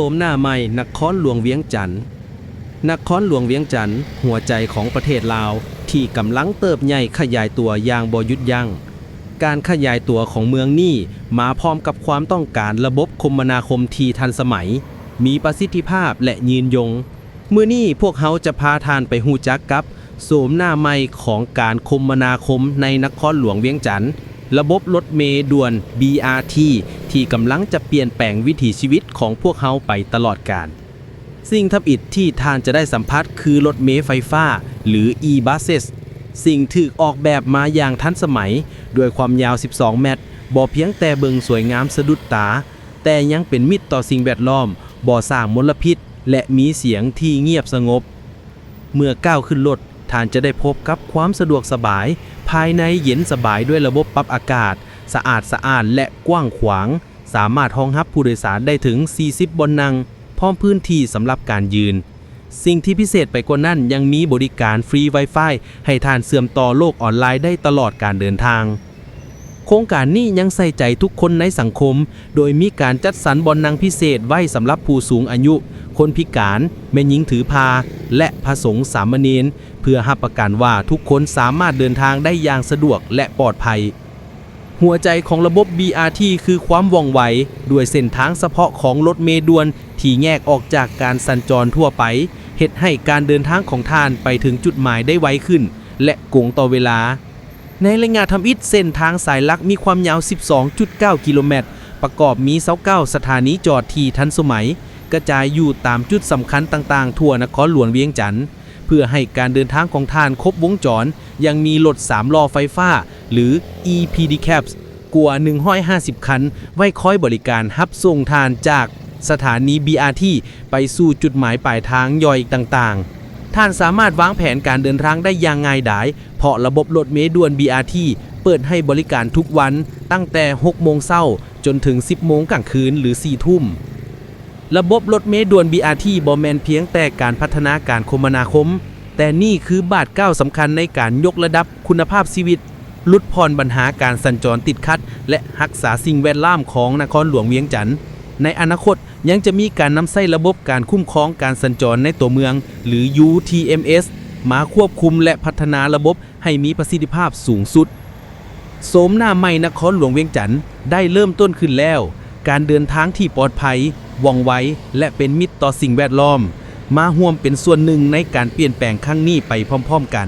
มหน้าใหม่นครหลวงเวียงจันทน์นครหลวงเวียงจันทน์หัวใจของประเทศลาวที่กำลังเติบใหญ่ขยายตัวอย่างบ่หยุดยัง้งการขยายตัวของเมืองนี้มาพร้อมกับความต้องการระบบคมนาคมที่ทันสมัยมีประสิทธิภาพและยืนยงมื้อนี้พวกเขาจะพาทานไปฮู้จักกับโฉมหน้าใหม่ของการคมนาคมในนครหลวงเวียงจันทน์ระบบรถเมล์ด่วน BRT ที่กำลังจะเปลี่ยนแปลงวิถีชีวิตของพวกเขาไปตลอดกาลสิ่งทับอิฐที่ท่านจะได้สัมผัสคือรถเมล์ไฟฟ้าหรือ e-buses สิ่งถูกออกแบบมาอย่างทันสมัยด้วยความยาว 12 เมตรบ่เพียงแต่เบิ่งสวยงามสะดุดตาแต่ยังเป็นมิตรต่อสิ่งแวดล้อมบ่สร้างมลพิษและมีเสียงที่เงียบสงบเมื่อก้าวขึ้นรถท่านจะได้พบกับความสะดวกสบายภายในเย็นสบายด้วยระบบปรับอากาศสะอาดและกว้างขวางสามารถรองรับผู้โดยสารได้ถึง 40 บนนั่งพร้อมพื้นที่สำหรับการยืนสิ่งที่พิเศษไปกว่านั้นยังมีบริการฟรี Wi-Fi ให้ท่านเชื่อมต่อโลกออนไลน์ได้ตลอดการเดินทางโครงการนี้ยังใส่ใจทุกคนในสังคมโดยมีการจัดสรรบ่อนนั่งพิเศษไว้สำหรับผู้สูงอายุคนพิการแม่หญิงถือพาและพระสงฆ์สามเณรเพื่อรับประกันว่าทุกคนสามารถเดินทางได้อย่างสะดวกและปลอดภัยหัวใจของระบบ BRT คือความว่องไวด้วยเส้นทางเฉพาะของรถเมล์ด่วนที่แยกออกจากการสัญจรทั่วไปเฮ็ดให้การเดินทางของท่านไปถึงจุดหมายได้ไวขึ้นและโกงต่อเวลาในระยะทำอิฐเส้นทางสายหลักมีความยาว 12.9 กิโลเมตรประกอบมี29สถานีจอดที่ทันสมัยกระจายอยู่ตามจุดสำคัญต่างๆทั่วนครหลวงเวียงจันทน์เพื่อให้การเดินทางของท่านครบวงจรยังมีรถ3ล้อไฟฟ้าหรือ e-pedicabs กว่า150 คันไว้คอยบริการรับส่งท่านจากสถานี BRT ไปสู่จุดหมายปลายทางย่อยต่างๆท่านสามารถวางแผนการเดินทางได้อย่างง่ายดายเพราะระบบรถเมล์ด่วน BRT เปิดให้บริการทุกวันตั้งแต่ 6 โมงเช้าจนถึง 10 โมงกลางคืนหรือ 4 ทุ่มระบบรถเมล์ด่วน BRT บ่แม่นเพียงแต่การพัฒนาการคมนาคมแต่นี่คือบาทก้าวสำคัญในการยกระดับคุณภาพชีวิตลดผ่อนปัญหาการสัญจรติดขัดและรักษาสิ่งแวดล้อมของนครหลวงเวียงจันทน์ในอนาคตยังจะมีการนำใช้ระบบการคุ้มครองการสัญจรในตัวเมืองหรือ UTMS มาควบคุมและพัฒนาระบบให้มีประสิทธิภาพสูงสุดโฉมหน้าใหม่นครหลวงเวียงจันทน์ได้เริ่มต้นขึ้นแล้วการเดินทางที่ปลอดภัยว่องไวและเป็นมิตรต่อสิ่งแวดล้อมมาร่วมเป็นส่วนหนึ่งในการเปลี่ยนแปลงครั้งนี้ไปพร้อมๆกัน